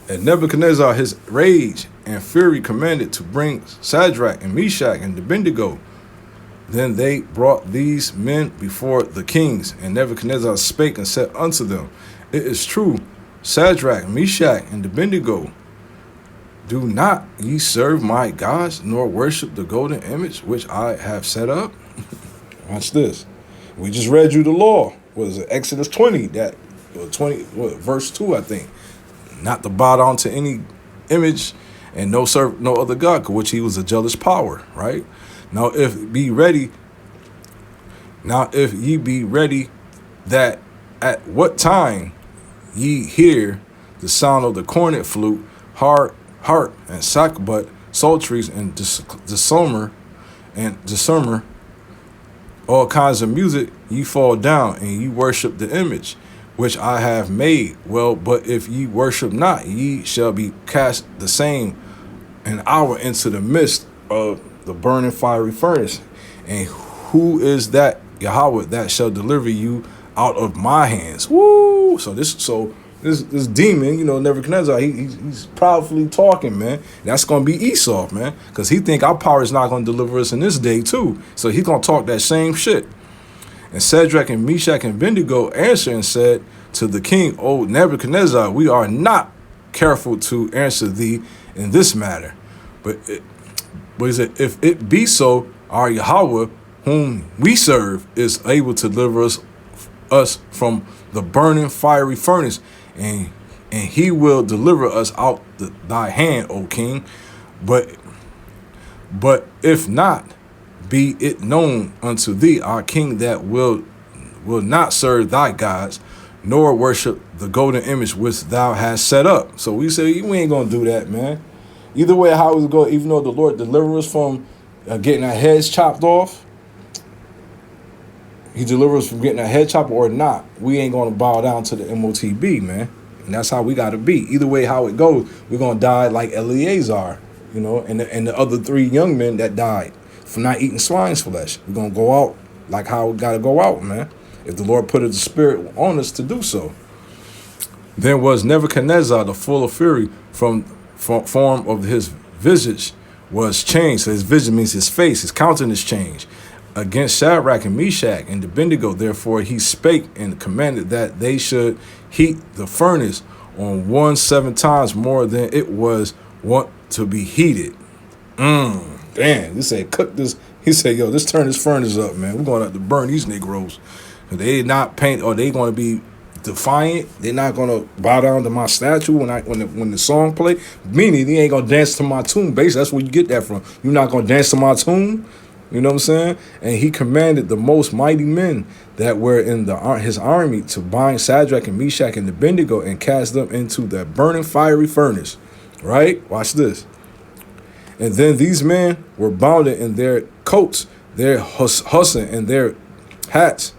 And Nebuchadnezzar, his rage and fury, commanded to bring Shadrach and Meshach and Abednego. Then they brought these men before the kings, and Nebuchadnezzar spake and said unto them, It is true, Shadrach, Meshach, and Abednego, do not ye serve my gods, nor worship the golden image which I have set up? Watch this. We just read you the law. What is it? Exodus 20, verse 2, I think. Not to bow down to any image and no serve no other God, which he was a jealous power, right? Now if ye be ready, that at what time ye hear the sound of the cornet, flute, harp, and sackbut, psalteries, and disarmer, all kinds of music, ye fall down and ye worship the image which I have made. Well, but if ye worship not, ye shall be cast the same an hour into the midst of the burning fiery furnace. And who is that Yahweh that shall deliver you out of my hands? Woo! So this demon, Nebuchadnezzar, he's proudly talking, man. That's gonna be Esau, man, because he think our power is not gonna deliver us in this day too. So he's gonna talk that same shit. And Shadrach and Meshach and Abednego answered and said to the king, O Nebuchadnezzar, we are not careful to answer thee in this matter. But he said, if it be so, our Yahweh, whom we serve, is able to deliver us from the burning fiery furnace, and he will deliver us out thy hand, O king. But if not, be it known unto thee, our king, that will not serve thy gods, nor worship the golden image which thou hast set up. So we say, we ain't gonna do that, man. Either way, how it go, even though the Lord delivers us from getting our heads chopped off, he delivers us from getting our head chopped or not, we ain't gonna bow down to the MOTB, man. And that's how we gotta be. Either way, how it goes, we're gonna die like Eleazar, and the other 3 young men that died for not eating swine's flesh. We're going to go out like how we got to go out, man, if the Lord put the spirit on us to do so. Then was Nebuchadnezzar, the full of fury, from form of his visage was changed. So his visage means his face, his countenance changed against Shadrach and Meshach and Abednego. Therefore he spake and commanded that they should heat the furnace on 7 times more than it was wont to be heated. Damn, he said, cook this. He said, yo, let's turn this furnace up, man. We're going to have to burn these Negroes. They did not paint, or they going to be defiant. They're not going to bow down to my statue when the song play. Meaning, they ain't going to dance to my tune, basically. That's where you get that from. You're not going to dance to my tune. You know what I'm saying? And he commanded the most mighty men that were in his army to bind Shadrach and Meshach and Abednego and cast them into that burning fiery furnace. Right? Watch this. And then these men were bounded in their coats, their hussen, and their hats,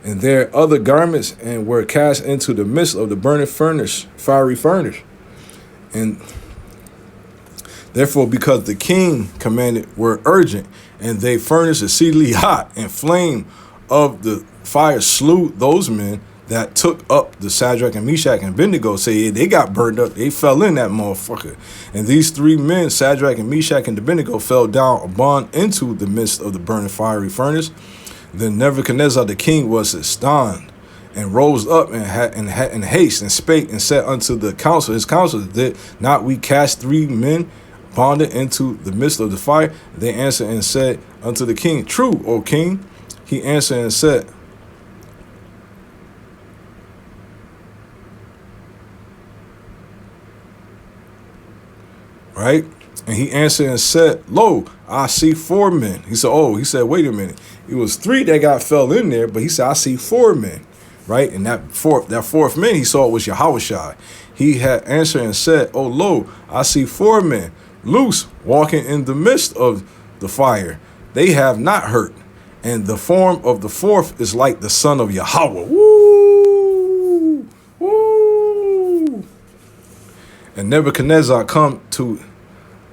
and their other garments, and were cast into the midst of the burning furnace, fiery furnace. And therefore, because the king commanded were urgent, and they furnace exceedingly hot, and flame of the fire slew those men that took up the Shadrach and Meshach and Abednego. Say they got burned up. They fell in that motherfucker. And these 3 men, Shadrach and Meshach and Abednego, fell down upon into the midst of the burning fiery furnace. Then Nebuchadnezzar the king was astonished, and rose up in haste, and spake and said unto the council, his council, did not we cast 3 men bonded into the midst of the fire? They answered and said unto the king, True, O king. He answered and said, right? And he answered and said, Lo, I see 4 men. He said, wait a minute. It was 3 that fell in there, but he said, I see 4 men, right? And that fourth man he saw was Yahushua. He had answered and said, Oh, lo, I see 4 men loose, walking in the midst of the fire. they have not hurt. And the form of the fourth is like the son of Yahweh. Woo! Woo! And Nebuchadnezzar come to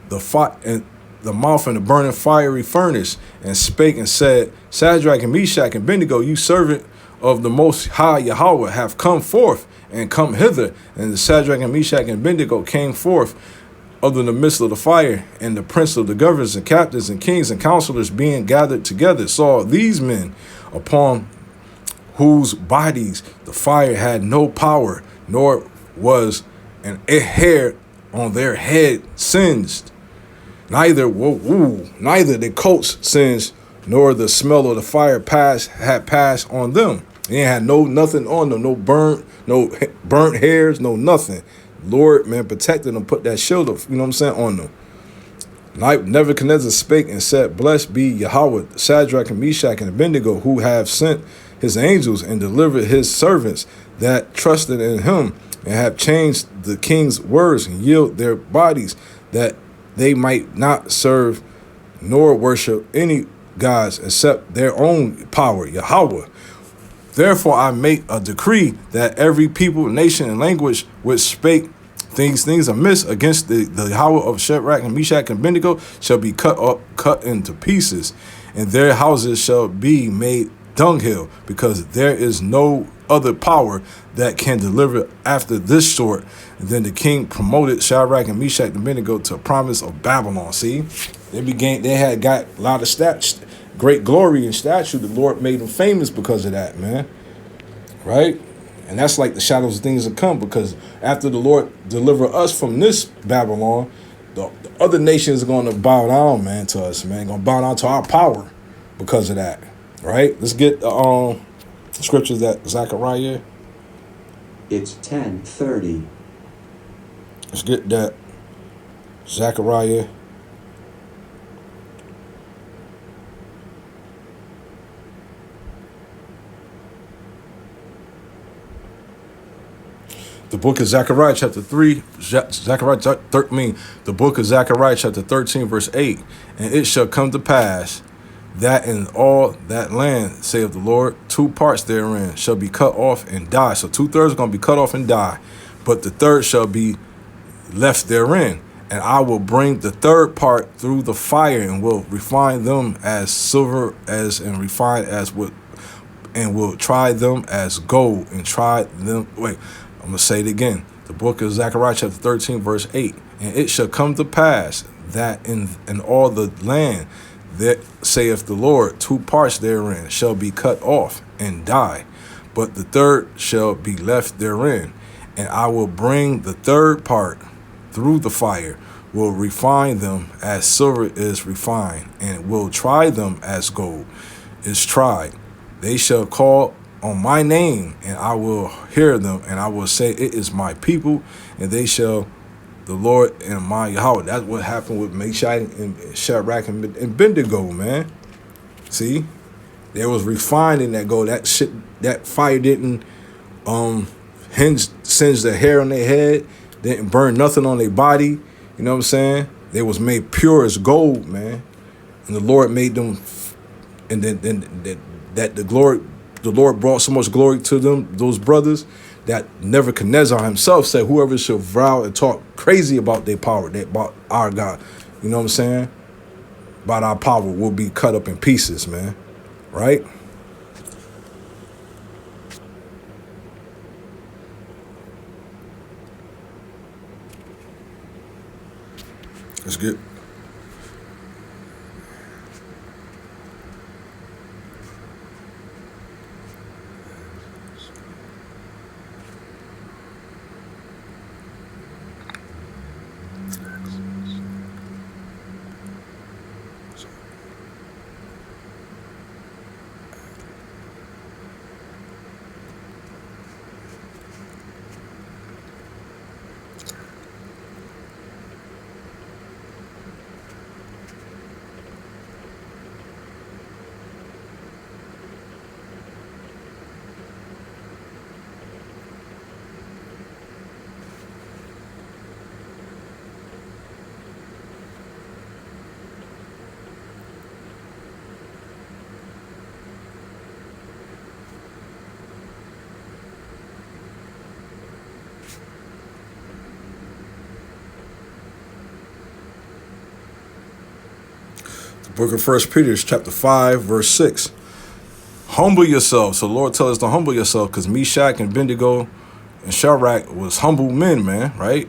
the mouth in the burning fiery furnace, and spake and said, Shadrach and Meshach and Abednego, you servant of the Most High Yahweh, have come forth and come hither. And the Shadrach and Meshach and Abednego came forth of the midst of the fire, and the prince of the governors and captains and kings and counselors being gathered together saw these men, upon whose bodies the fire had no power, nor was an hair on their head singed, neither their coats singed, nor the smell of the fire had passed on them. They had nothing on them, no burnt hairs, no nothing. Lord, man, protected them, put that shield of, on them. Nebuchadnezzar spake and said, Blessed be Yahweh, Shadrach and Meshach and Abednego, who have sent his angels and delivered his servants that trusted in him, and have changed the king's words and yield their bodies, that they might not serve nor worship any gods except their own power, Yahweh. Therefore I make a decree that every people, nation, and language which spake things amiss against the Yahweh of Shadrach and Meshach and Abednego shall be cut into pieces, and their houses shall be made dunghill, because there is no other power that can deliver after this sort. And then the king promoted Shadrach and Meshach and Abednego to a province of Babylon. See, they had got a lot of great glory and stature. The Lord made them famous because of that, man. Right? And that's like the shadows of things to come, because after the Lord deliver us from this Babylon, the other nations are going to bow down, man, to us, man. Going to bow down to our power because of that. Right? Let's get the scriptures that Zechariah. It's 10:30. Let's get that Zechariah. The book of Zechariah chapter 3, the book of Zechariah chapter 13, verse 8. And it shall come to pass that in all that land, saith the Lord, 2 parts therein shall be cut off and die. So 2/3 are going to be cut off and die, but the third shall be left therein. And I will bring the third part through the fire, and will refine them as silver and refine as wood, and will try them as gold, and try them. Wait, I'm going to say it again. The book of Zechariah chapter 13, verse 8. And it shall come to pass that in all the land, that saith the Lord, 2 parts therein shall be cut off and die, but the third shall be left therein. And I will bring the third part through the fire, will refine them as silver is refined, and will try them as gold is tried. They shall call on my name, and I will hear them, and I will say, it is my people, and they shall, the Lord and my Yahweh. That's what happened with Meshach and Shadrach and Abednego, man. See, there was refining that gold. That shit, that fire didn't singe the hair on their head, didn't burn nothing on their body. You know what I'm saying? They was made pure as gold, man. And the Lord made them, and then that the Lord brought so much glory to them, those brothers, that Nebuchadnezzar himself said, whoever shall vow and talk crazy about their power, about our God, you know what I'm saying? About our power will be cut up in pieces, man. Right? That's good. Book of First Peter, chapter 5, verse 6. Humble yourself. So the Lord tells us to humble yourself, because Meshach and Abednego and Shadrach was humble men, man, right?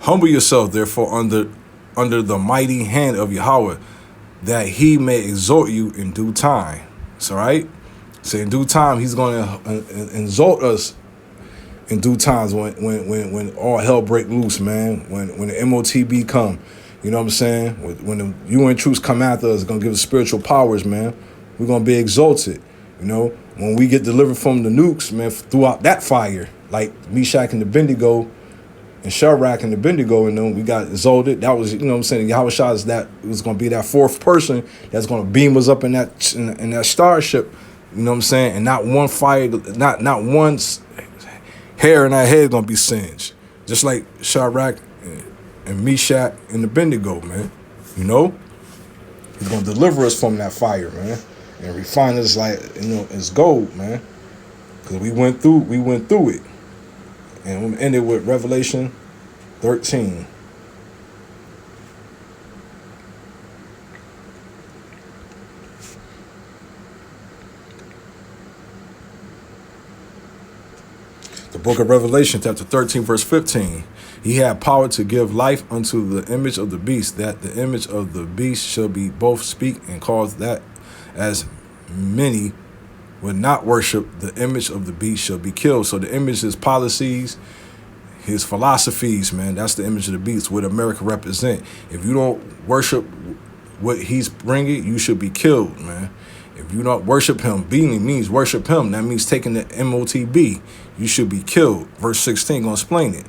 Humble yourself, therefore, under the mighty hand of Yahweh, that he may exalt you in due time. So, right? So in due time, he's going to exalt us in due times when all hell break loose, man. When the MOTB come, you know what I'm saying? When the UN troops come after us, it's going to give us spiritual powers, man. We're going to be exalted, you know. When we get delivered from the nukes, man, throughout that fire, like Meshach and Abednego and Shadrach and Abednego, and then we got exalted. That was, you know what I'm saying, Yahweh Shah is that, it was going to be that fourth person that's going to beam us up in that starship, you know what I'm saying? And not one fire, not one hair in our head going to be singed. Just like Shadrach and Meshach and Abednego, man. You know? He's going to deliver us from that fire, man. And refine us like, you know, as gold, man. Because we went through it. And we ended with Revelation 13. The book of Revelation, chapter 13, verse 15. He had power to give life unto the image of the beast, that the image of the beast shall be both speak and cause that as many would not worship the image of the beast shall be killed. So the image is policies, his philosophies, man. That's the image of the beast, what America represent. If you don't worship what he's bringing, you should be killed, man. If you don't worship him, being means worship him. That means taking the MOTB. You should be killed. Verse 16 gonna explain it.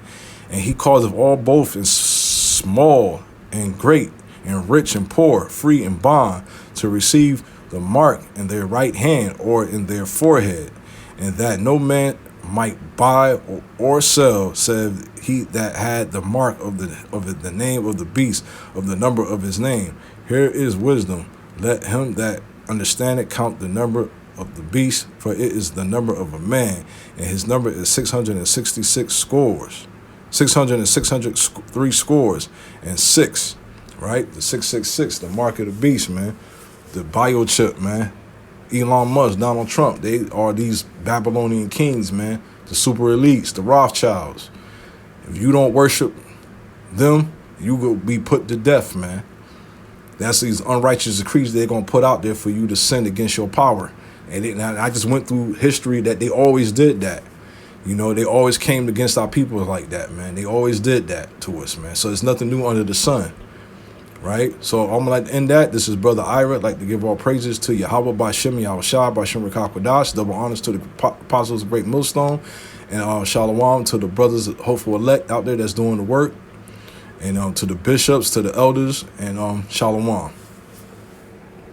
And he calls of all both in small and great and rich and poor, free and bond, to receive the mark in their right hand or in their forehead, and that no man might buy or sell, said he that had the mark of the name of the beast, of the number of his name. Here is wisdom. Let him that understand it count the number of the beast, for it is the number of a man, and his number is 666 scores. 603 scores and 6, right? The 666, the mark of the beast, man. The biochip, man. Elon Musk, Donald Trump, they are these Babylonian kings, man. The super elites, the Rothschilds. If you don't worship them, you will be put to death, man. That's these unrighteous decrees they're going to put out there for you to sin against your power. And I just went through history that they always did that. You know, they always came against our people like that, man. They always did that to us, man. So it's nothing new under the sun, right? So I'm going to end that. This is Brother Ira. I'd like to give all praises to Yahweh, Ba'Shem, Yahweh Shah, Ba'Shem Rakakwadash. Double honors to the apostles of Great Millstone. And shalom to the brothers, hopeful elect out there that's doing the work. And to the bishops, to the elders, and shalom.